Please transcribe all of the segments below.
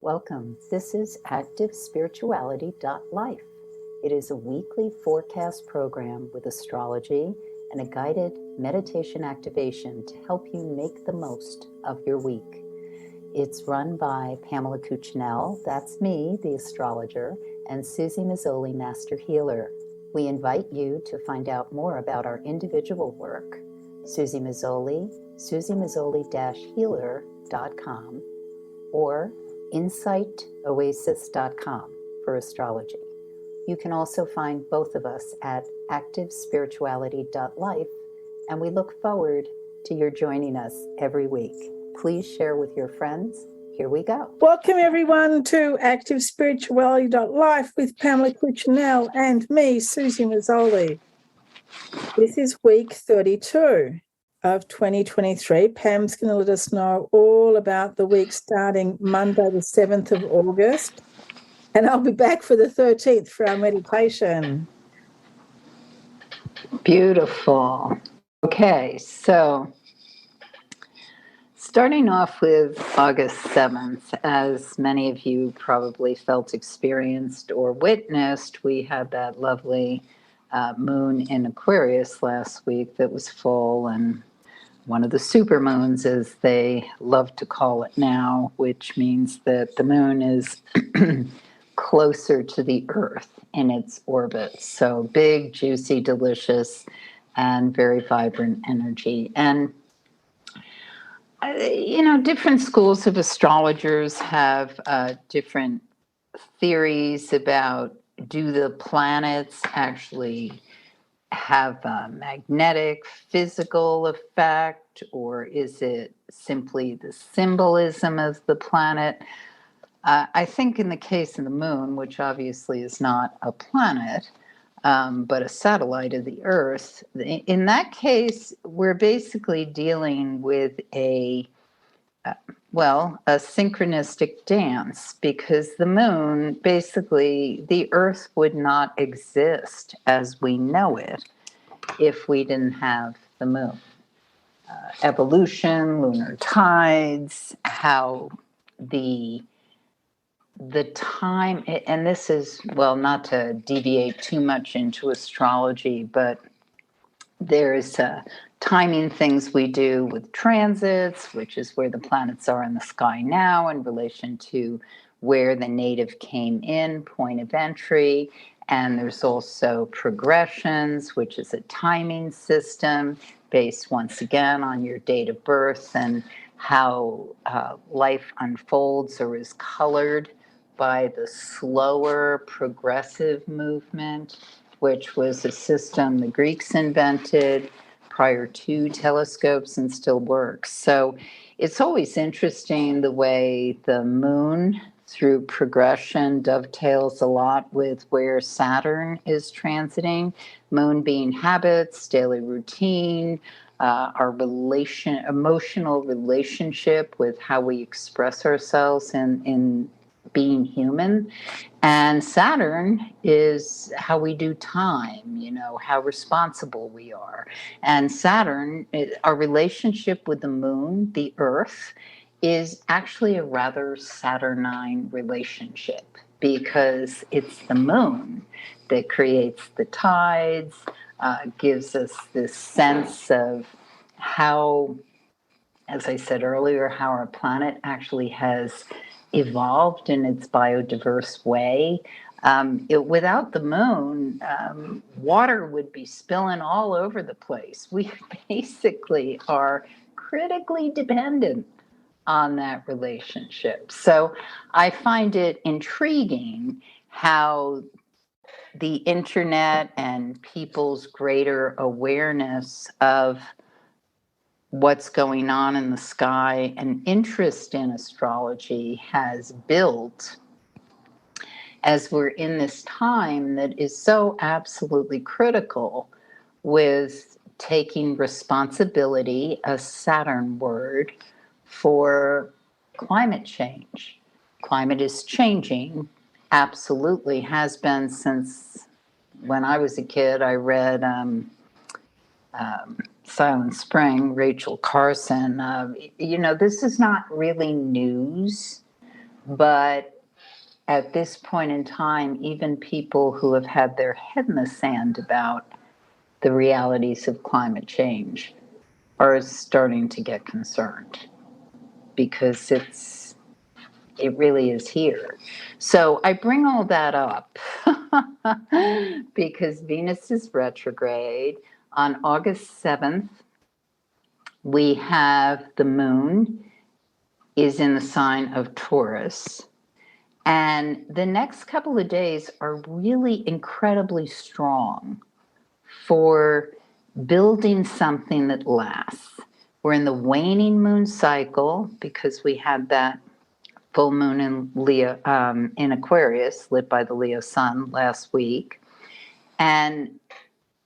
Welcome. This is ActiveSpirituality.life. It is a weekly forecast program with astrology and a guided meditation activation to help you make the most of your week. It's run by Pamela Cucinell, that's me, the astrologer, and Suzy Meszoly, Master Healer. We invite you to find out more about our individual work. Suzy Meszoly, SuzyMeszoly-healer.com, or insightoasis.com for astrology. You can also find both of us at activespirituality.life, and we look forward to your joining us every week. Please share with your friends. Here we go. Welcome, everyone, to activespirituality.life with Pamela Cucinell and me, Suzy Meszoly. This is week 32 of 2023. Pam's going to let us know all about the week starting Monday, the 7th of August. And I'll be back for the 13th for our meditation. Beautiful. Okay, so starting off with August 7th, as many of you probably felt, experienced, or witnessed, we had that lovely moon in Aquarius last week that was full, and one of the supermoons, as they love to call it now, which means that the moon is closer to the Earth in its orbit. So big, juicy, delicious, and very vibrant energy. And different schools of astrologers have different theories about, do the planets actually have a magnetic, physical effect, or is it simply the symbolism of the planet? I think in the case of the moon, which obviously is not a planet, but a satellite of the Earth, in that case, we're basically dealing with a synchronistic dance, because the moon, basically, the Earth would not exist as we know it if we didn't have the moon. Evolution, lunar tides, how the time, and this is, well, not to deviate too much into astrology, but there's timing things we do with transits, which is where the planets are in the sky now in relation to where the native came in, point of entry. And there's also progressions, which is a timing system based once again on your date of birth and how life unfolds or is colored by the slower progressive movement, which was a system the Greeks invented prior to telescopes and still works. So it's always interesting the way the moon, through progression, dovetails a lot with where Saturn is transiting. Moon being habits, daily routine, our emotional relationship with how we express ourselves in being human. And Saturn is how we do time, how responsible we are. And Saturn, our relationship with the moon, the Earth, is actually a rather Saturnine relationship, because it's the moon that creates the tides, gives us this sense of how, as I said earlier, how our planet actually has evolved in its biodiverse way. Without the moon, water would be spilling all over the place. We basically are critically dependent on that relationship. So I find it intriguing how the internet and people's greater awareness of what's going on in the sky and interest in astrology has built as we're in this time that is so absolutely critical with taking responsibility, a Saturn word, for climate change. Climate is changing, absolutely has been since when I was a kid. I read Silent Spring, Rachel Carson. This is not really news, But at this point in time, even people who have had their head in the sand about the realities of climate change are starting to get concerned because it really is here. So I bring all that up because Venus is retrograde. On August 7th, we have the moon is in the sign of Taurus. And the next couple of days are really incredibly strong for building something that lasts. We're in the waning moon cycle because we had that full moon in Leo, in Aquarius, lit by the Leo sun last week. And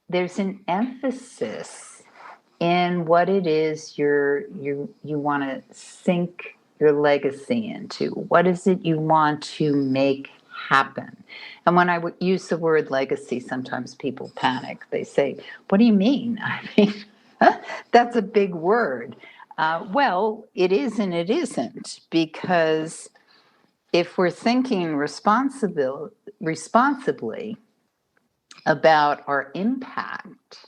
there's an emphasis in what it is you want to sink your legacy into. What is it you want to make happen? And when I use the word legacy, sometimes people panic. They say, "What do you mean?" I mean, that's a big word. Well, it is and it isn't, because if we're thinking responsibly about our impact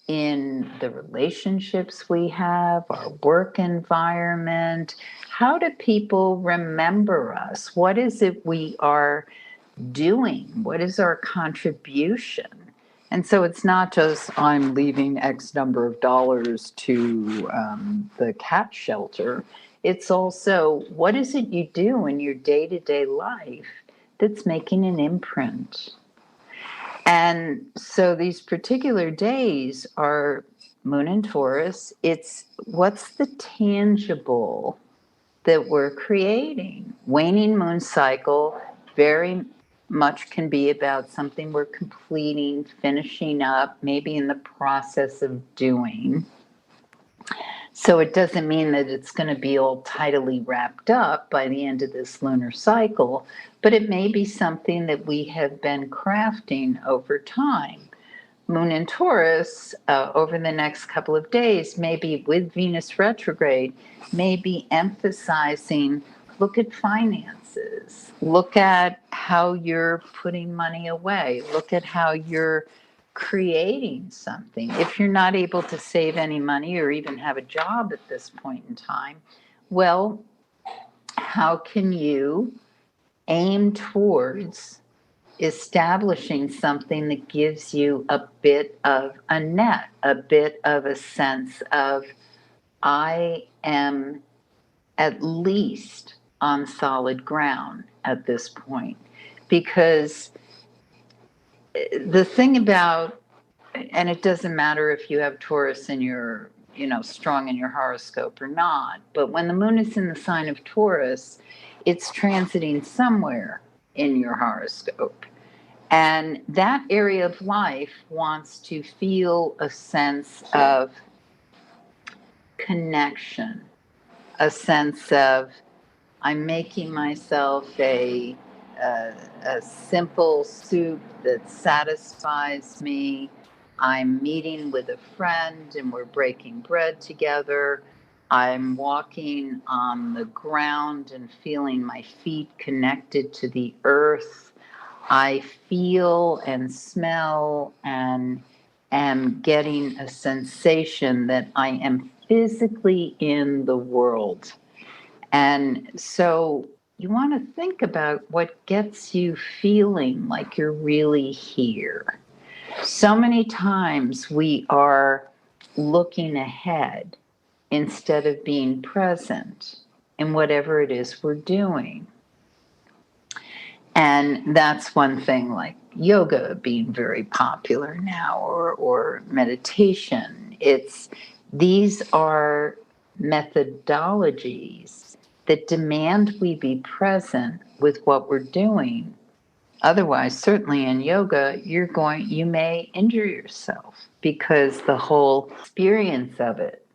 in the relationships we have, our work environment, how do people remember us? What is it we are doing? What is our contribution? And so it's not just I'm leaving X number of dollars to the cat shelter. It's also what is it you do in your day-to-day life that's making an imprint? And so these particular days are Moon in Taurus. It's what's the tangible that we're creating? Waning moon cycle very much can be about something we're completing, finishing up, maybe in the process of doing. So it doesn't mean that it's going to be all tidily wrapped up by the end of this lunar cycle, but it may be something that we have been crafting over time. Moon in Taurus over the next couple of days, maybe with Venus retrograde, may be emphasizing look at finances, look at how you're putting money away, look at how you're creating something. If you're not able to save any money or even have a job at this point in time, well, how can you aim towards establishing something that gives you a bit of a net, a bit of a sense of, I am at least on solid ground at this point? Because the thing about, and it doesn't matter if you have Taurus in your, strong in your horoscope or not, but when the moon is in the sign of Taurus, it's transiting somewhere in your horoscope. And that area of life wants to feel a sense of connection, a sense of, I'm making myself a simple soup that satisfies me. I'm meeting with a friend and we're breaking bread together. I'm walking on the ground and feeling my feet connected to the earth. I feel and smell and am getting a sensation that I am physically in the world. And so you want to think about what gets you feeling like you're really here. So many times we are looking ahead instead of being present in whatever it is we're doing. And that's one thing, like yoga being very popular now, or meditation. These are methodologies that demand we be present with what we're doing. Otherwise, certainly in yoga, you may injure yourself because the whole experience of it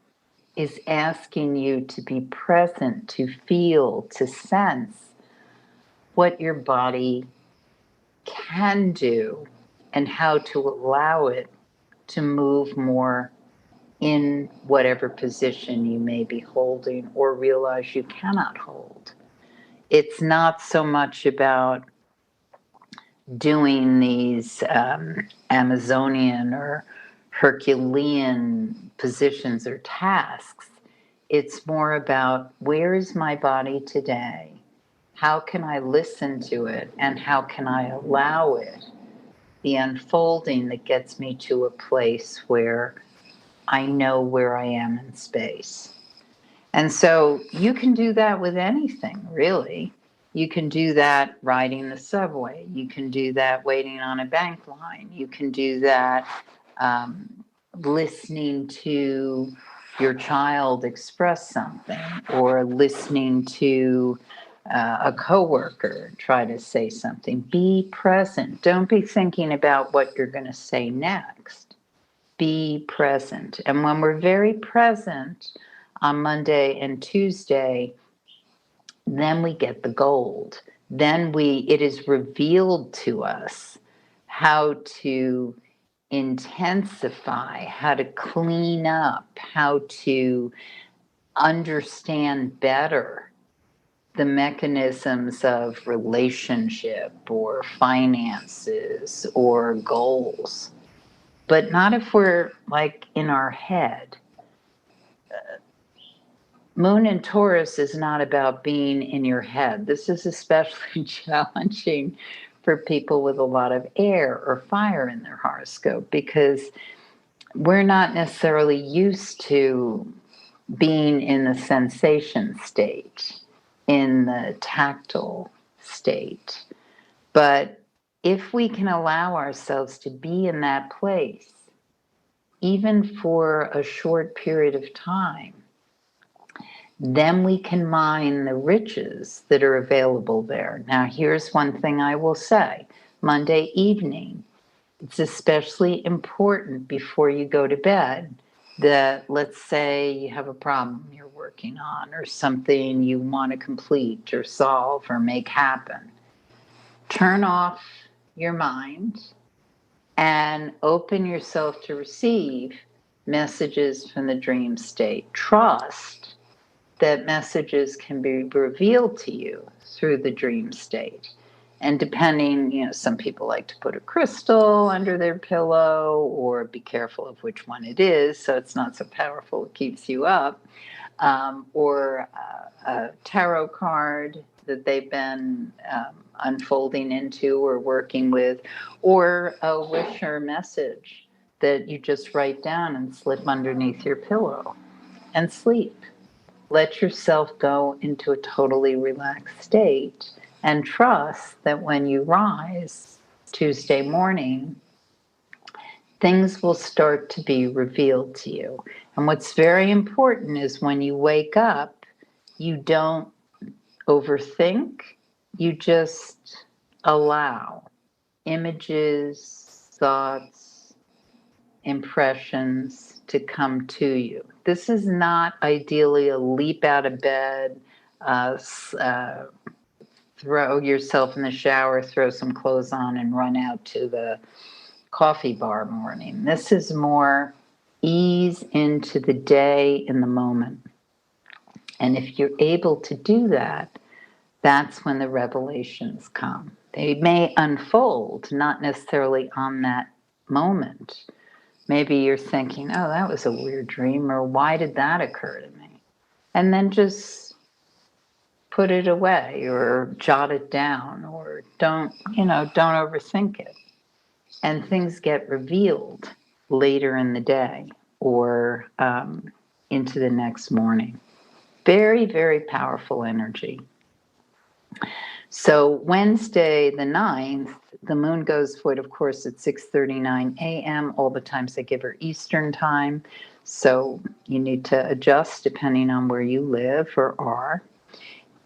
is asking you to be present, to feel, to sense what your body can do and how to allow it to move more in whatever position you may be holding or realize you cannot hold. it's not so much about doing these Amazonian or Herculean positions or tasks. It's more about, where is my body today? How can I listen to it? And how can I allow it, the unfolding that gets me to a place where I know where I am in space? And so you can do that with anything, really. You can do that riding the subway. You can do that waiting on a bank line. You can do that listening to your child express something, or listening to a coworker try to say something. Be present. Don't be thinking about what you're going to say next. Be present. And when we're very present on Monday and Tuesday, then we get the gold. Then it is revealed to us how to intensify, how to clean up, how to understand better the mechanisms of relationship or finances or goals. But not if we're like in our head. Moon in Taurus is not about being in your head. This is especially challenging for people with a lot of air or fire in their horoscope, because we're not necessarily used to being in the sensation state, in the tactile state. But if we can allow ourselves to be in that place, even for a short period of time, then we can mine the riches that are available there. Now, here's one thing I will say. Monday evening, it's especially important before you go to bed that, let's say you have a problem you're working on, or something you want to complete or solve or make happen. Turn off your mind and open yourself to receive messages from the dream state. Trust that messages can be revealed to you through the dream state. And depending, some people like to put a crystal under their pillow, or be careful of which one it is so it's not so powerful it keeps you up, or a tarot card that they've been unfolding into or working with, or a wish or message that you just write down and slip underneath your pillow and sleep. Let yourself go into a totally relaxed state, and trust that when you rise Tuesday morning, things will start to be revealed to you. And what's very important is, when you wake up, you don't overthink, you just allow images, thoughts, impressions to come to you. This is not ideally a leap out of bed, throw yourself in the shower, throw some clothes on, and run out to the coffee bar morning. This is more ease into the day in the moment. And if you're able to do that, that's when the revelations come. They may unfold, not necessarily on that moment. Maybe you're thinking, oh, that was a weird dream, or why did that occur to me? And then just put it away, or jot it down, or don't overthink it. And things get revealed later in the day, or into the next morning. Very, very powerful energy. So Wednesday the 9th, the moon goes void, of course, at 6:39 a.m. All the times I give her Eastern time. So you need to adjust depending on where you live or are.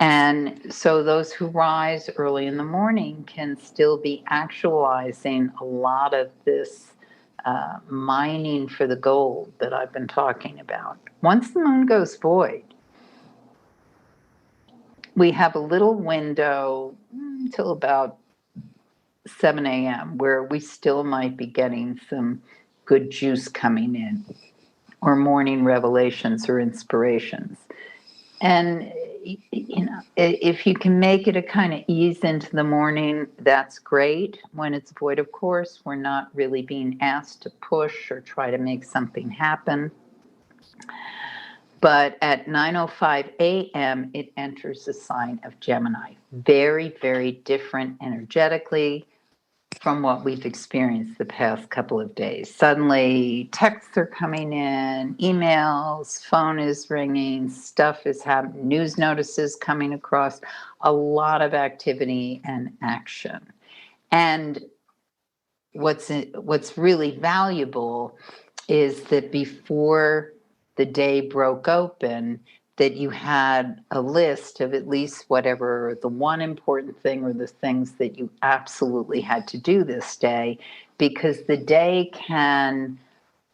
And so those who rise early in the morning can still be actualizing a lot of this mining for the gold that I've been talking about. Once the moon goes void, we have a little window until about 7 a.m. where we still might be getting some good juice coming in, or morning revelations or inspirations. And if you can make it a kind of ease into the morning, that's great. When it's void of course, we're not really being asked to push or try to make something happen. But at 9:05 a.m., it enters the sign of Gemini. Very, very different energetically from what we've experienced the past couple of days. Suddenly, texts are coming in, emails, phone is ringing, stuff is happening, news notices coming across, a lot of activity and action. And what's really valuable is that before the day broke open, that you had a list of at least whatever the one important thing or the things that you absolutely had to do this day, because the day can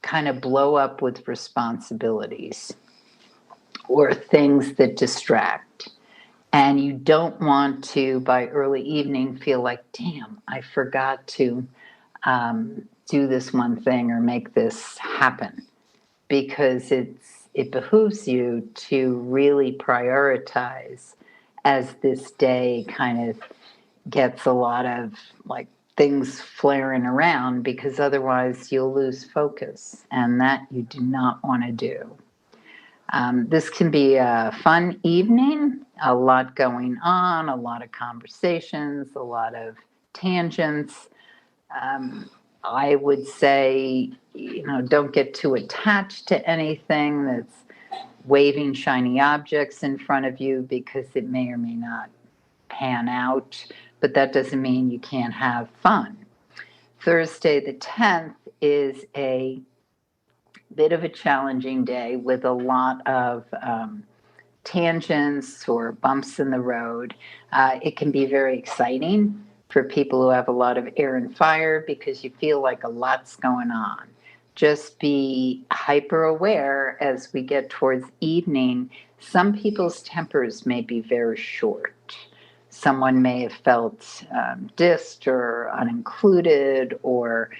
kind of blow up with responsibilities or things that distract. And you don't want to, by early evening, feel like, damn, I forgot to do this one thing or make this happen, because it behooves you to really prioritize as this day kind of gets a lot of like things flaring around, because otherwise you'll lose focus, and that you do not want to do. This can be a fun evening, a lot going on, a lot of conversations, a lot of tangents. I would say, don't get too attached to anything that's waving shiny objects in front of you, because it may or may not pan out, but that doesn't mean you can't have fun. Thursday the 10th is a bit of a challenging day with a lot of tangents or bumps in the road. It can be very exciting for people who have a lot of air and fire, because you feel like a lot's going on. Just be hyper aware as we get towards evening. Some people's tempers may be very short. Someone may have felt dissed or unincluded, or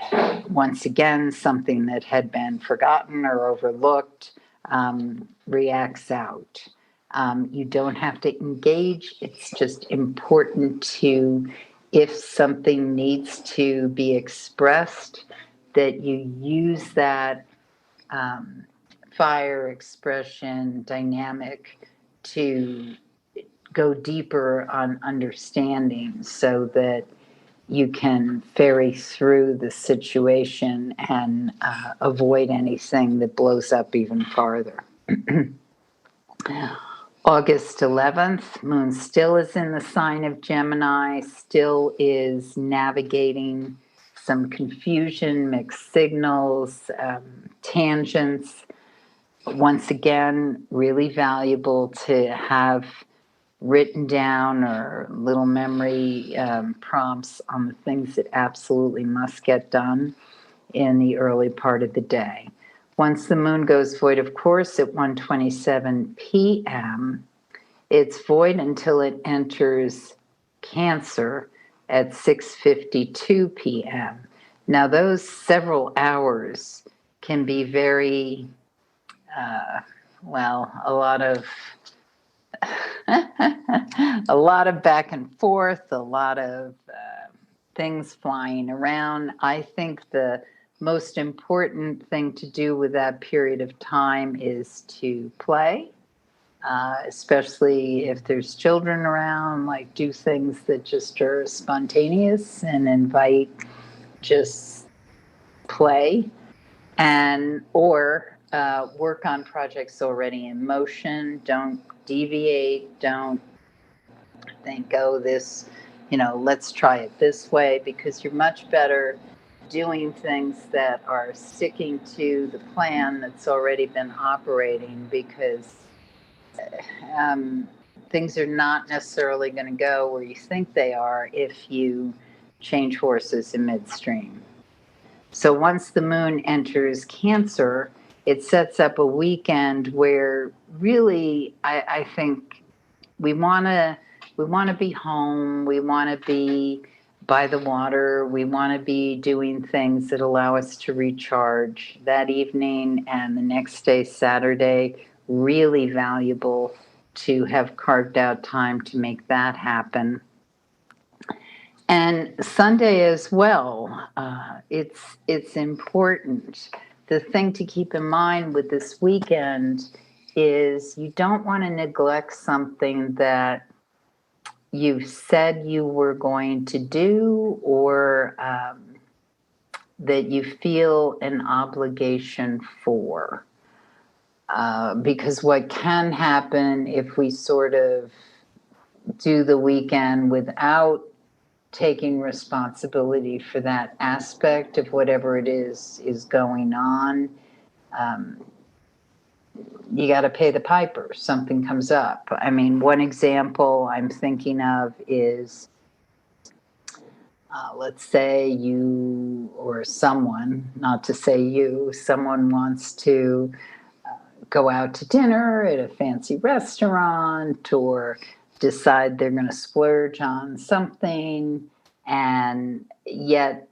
once again, something that had been forgotten or overlooked reacts out. You don't have to engage. It's just important to, if something needs to be expressed, that you use that fire expression dynamic to go deeper on understanding, so that you can ferry through the situation and avoid anything that blows up even farther. August 11th, moon still is in the sign of Gemini, still is navigating some confusion, mixed signals, tangents. Once again, really valuable to have written down or little memory prompts on the things that absolutely must get done in the early part of the day. Once the moon goes void, of course, at 1:27 p.m., it's void until it enters Cancer at 6:52 p.m. Now, those several hours can be very, a lot of a lot of back and forth, a lot of things flying around. I think the most important thing to do with that period of time is to play, especially if there's children around, like do things that just are spontaneous and invite just play, and or work on projects already in motion. Don't deviate. Don't think, oh, let's try it this way, because you're much better doing things that are sticking to the plan that's already been operating, because things are not necessarily going to go where you think they are if you change horses in midstream. So once the moon enters Cancer, it sets up a weekend where really I think we want to be home. We want to be by the water. We want to be doing things that allow us to recharge. That evening and the next day, Saturday, really valuable to have carved out time to make that happen. And Sunday as well, it's important. The thing to keep in mind with this weekend is you don't want to neglect something that you said you were going to do, or that you feel an obligation for. Because what can happen if we sort of do the weekend without taking responsibility for that aspect of whatever it is going on, you got to pay the piper. Something comes up. I mean, one example I'm thinking of is, let's say you or someone, not to say you, someone wants to go out to dinner at a fancy restaurant, or decide they're going to splurge on something, and yet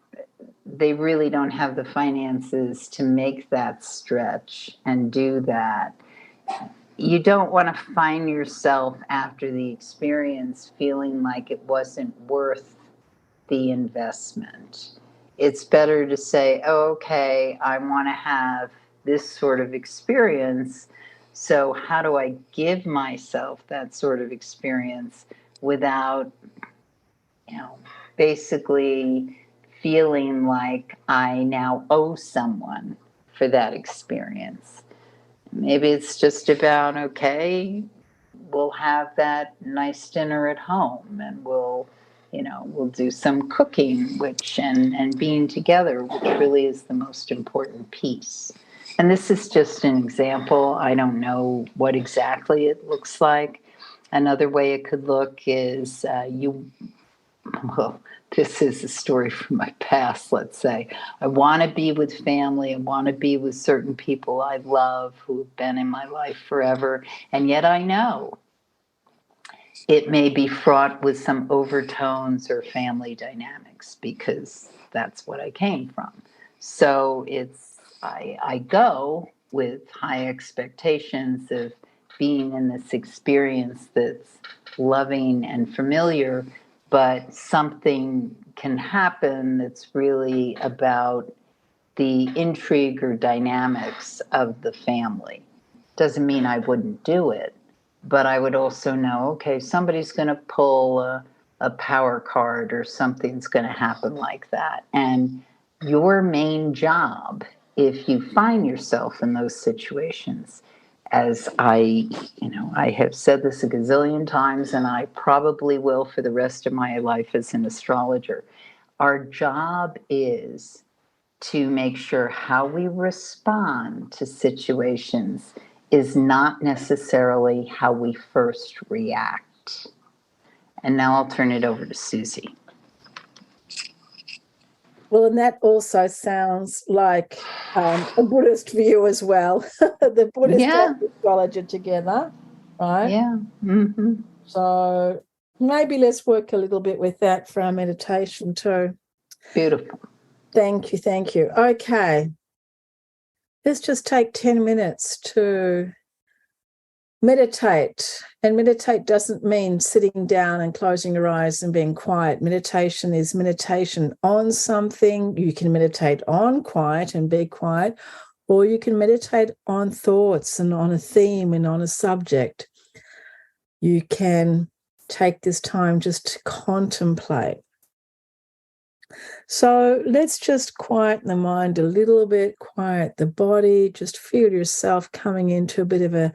they really don't have the finances to make that stretch and do that. You don't want to find yourself after the experience feeling like it wasn't worth the investment. It's better to say, oh, okay, I want to have this sort of experience. So how do I give myself that sort of experience without, basically feeling like I now owe someone for that experience? Maybe it's just about, okay, we'll have that nice dinner at home, and we'll do some cooking, and being together, which really is the most important piece. And this is just an example. I don't know what exactly it looks like. Another way it could look is well, this is a story from my past, let's say. I want to be with family. I want to be with certain people I love who have been in my life forever. And yet I know it may be fraught with some overtones or family dynamics, because that's what I came from. So I go with high expectations of being in this experience that's loving and familiar, but something can happen that's really about the intrigue or dynamics of the family. Doesn't mean I wouldn't do it, but I would also know, okay, somebody's going to pull a power card, or something's going to happen like that. And your main job, if you find yourself in those situations, as I have said this a gazillion times, and I probably will for the rest of my life as an astrologer, our job is to make sure how we respond to situations is not necessarily how we first react. And now I'll turn it over to Suzy. Well, and that also sounds like a Buddhist view as well. The Buddhist and astrologer together, right? Yeah. Mm-hmm. So maybe let's work a little bit with that for our meditation too. Beautiful. Thank you. Okay. Let's just take 10 minutes to meditate. And meditate doesn't mean sitting down and closing your eyes and being quiet. Meditation is meditation on something. You can meditate on quiet and be quiet, or you can meditate on thoughts and on a theme and on a subject. You can take this time just to contemplate. So let's just quiet the mind a little bit, quiet the body, just feel yourself coming into a bit of a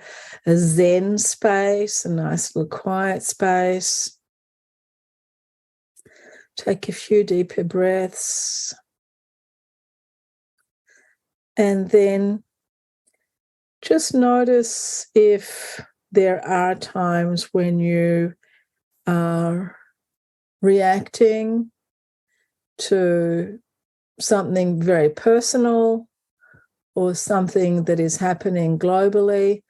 Zen space, a nice little quiet space. Take a few deeper breaths. And then just notice if there are times when you are reacting to something very personal or something that is happening globally,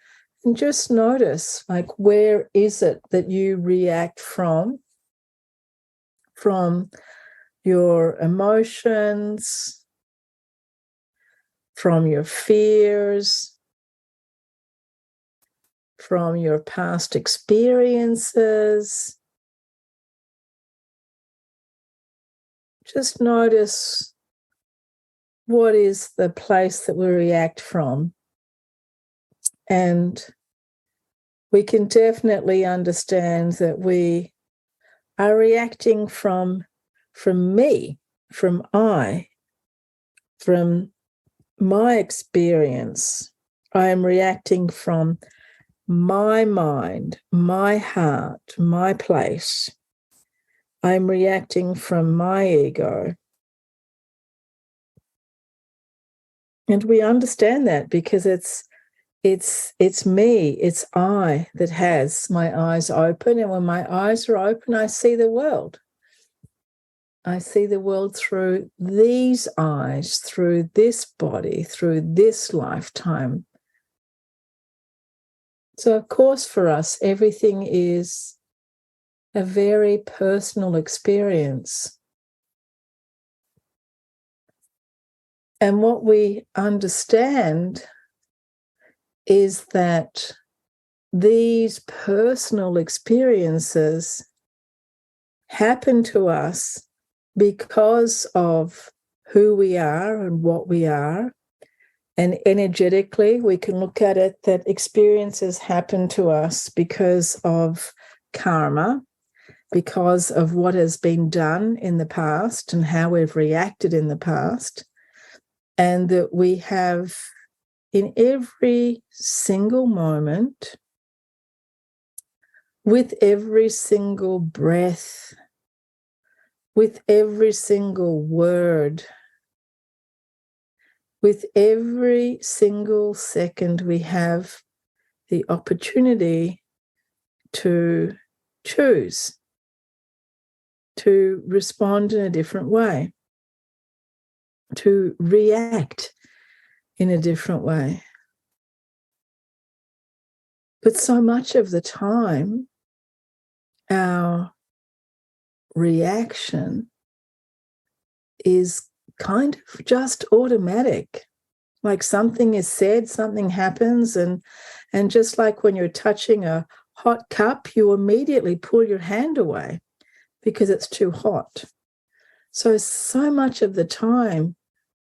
and just notice, like, where is it that you react from your emotions, from your fears, from your past experiences. Just notice what is the place that we react from. And we can definitely understand that we are reacting from me, from my experience. I am reacting from my mind, my heart, my place. I'm reacting from my ego. And we understand that because it's me, it's I that has my eyes open. And when my eyes are open, I see the world. I see the world through these eyes, through this body, through this lifetime. So, of course, for us, everything is a very personal experience. And what we understand is that these personal experiences happen to us because of who we are and what we are. And energetically, we can look at it that experiences happen to us because of karma, because of what has been done in the past and how we've reacted in the past. And that we have, in every single moment, with every single breath, with every single word, with every single second, we have the opportunity to choose, to respond in a different way, to react in a different way. But so much of the time, our reaction is kind of just automatic. Like something is said, something happens, and just like when you're touching a hot cup, you immediately pull your hand away because it's too hot. So much of the time,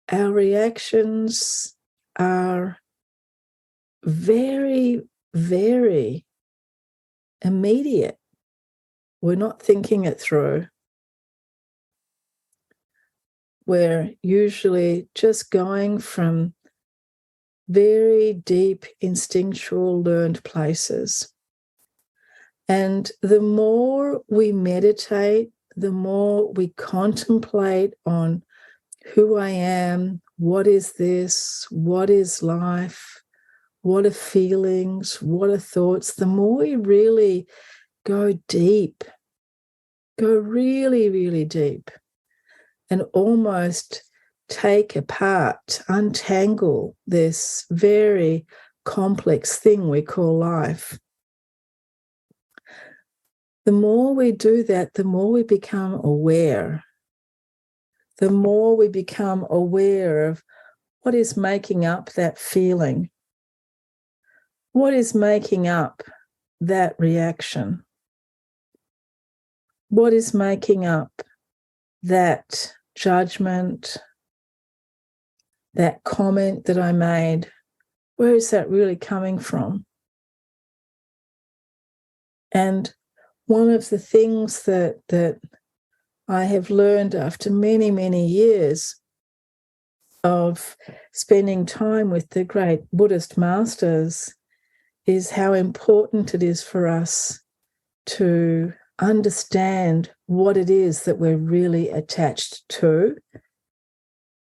our reactions are very, very immediate. We're not thinking it through. We're usually just going from very deep, instinctual, learned places. And the more we meditate, the more we contemplate on who I am, what is this, what is life, what are feelings, what are thoughts, the more we really go deep, go really, really deep, and almost take apart, untangle this very complex thing we call life. The more we do that, the more we become aware. The more we become aware of what is making up that feeling, what is making up that reaction, what is making up that judgment, that comment that I made, where is that really coming from? And one of the things that I have learned after many, many years of spending time with the great Buddhist masters is how important it is for us to understand what it is that we're really attached to,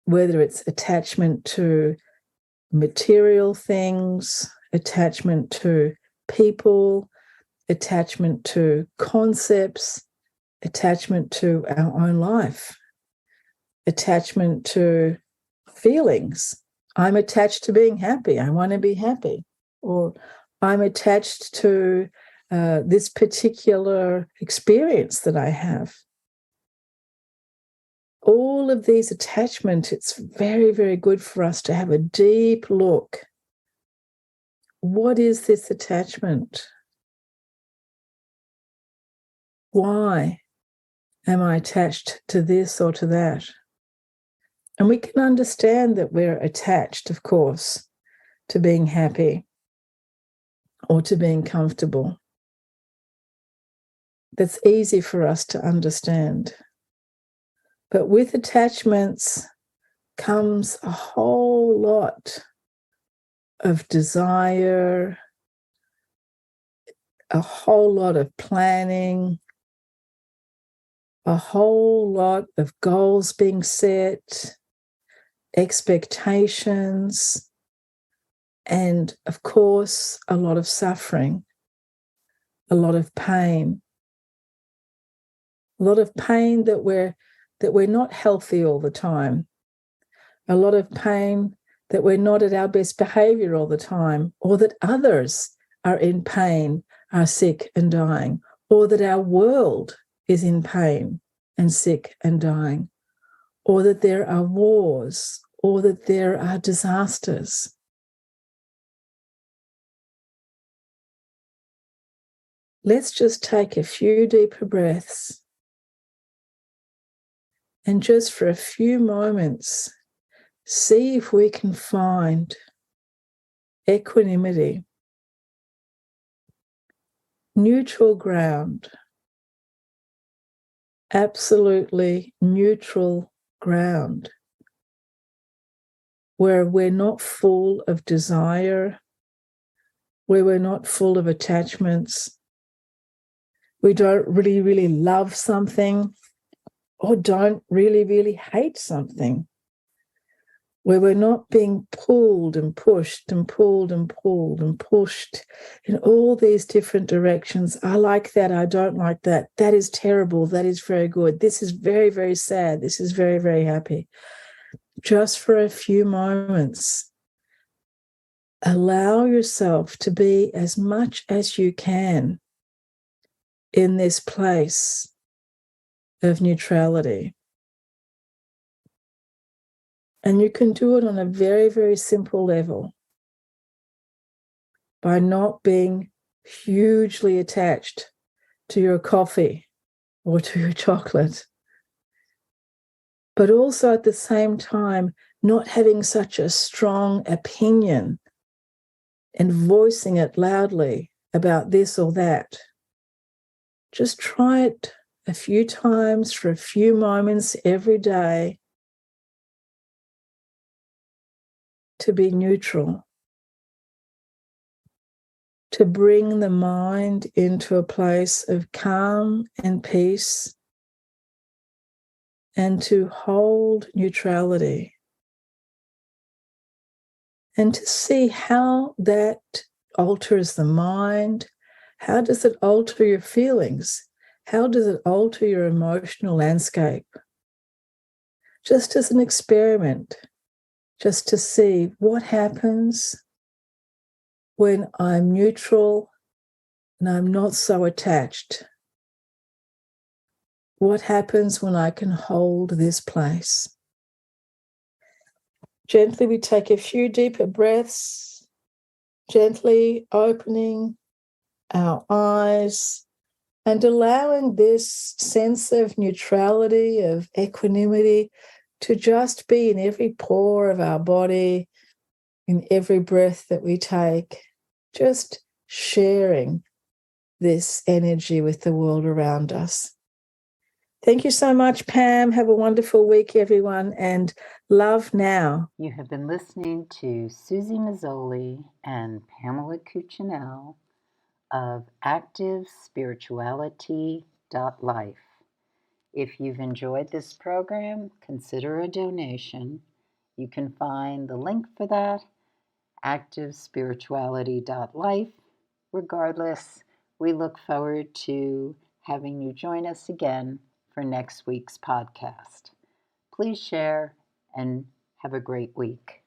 whether it's attachment to material things, attachment to people, attachment to concepts, attachment to our own life, attachment to feelings. I'm attached to being happy. I want to be happy. Or I'm attached to this particular experience that I have. All of these attachments, it's very, very good for us to have a deep look. what is this attachment? Why am I attached to this or to that? And we can understand that we're attached, of course, to being happy or to being comfortable. That's easy for us to understand. But with attachments comes a whole lot of desire, a whole lot of planning, a whole lot of goals being set, expectations, and of course, a lot of suffering, a lot of pain. A lot of pain that we're not healthy all the time. A lot of pain that we're not at our best behavior all the time, or that others are in pain, are sick and dying, or that our world is in pain and sick and dying, or that there are wars, or that there are disasters. Let's just take a few deeper breaths and just for a few moments, see if we can find equanimity, neutral ground, absolutely neutral ground, where we're not full of desire, where we're not full of attachments, we don't really, really love something or don't really, really hate something, where we're not being pulled and pushed and pulled and pulled and pushed in all these different directions. I like that. I don't like that. That is terrible. That is very good. This is very, very sad. This is very, very happy. Just for a few moments, allow yourself to be as much as you can in this place of neutrality. And you can do it on a very, very simple level by not being hugely attached to your coffee or to your chocolate, but also at the same time, not having such a strong opinion and voicing it loudly about this or that. Just try it a few times for a few moments every day to be neutral, to bring the mind into a place of calm and peace, and to hold neutrality, and to see how that alters the mind. How does it alter your feelings? How does it alter your emotional landscape? Just as an experiment, just to see what happens when I'm neutral and I'm not so attached. What happens when I can hold this place? Gently, we take a few deeper breaths, gently opening our eyes and allowing this sense of neutrality, of equanimity, to just be in every pore of our body, in every breath that we take, just sharing this energy with the world around us. Thank you so much, Pam. Have a wonderful week, everyone, and love now. You have been listening to Suzy Meszoly and Pamela Cucinell of ActiveSpirituality.life. If you've enjoyed this program, consider a donation. You can find the link for that, ActiveSpirituality.life. Regardless, we look forward to having you join us again for next week's podcast. Please share and have a great week.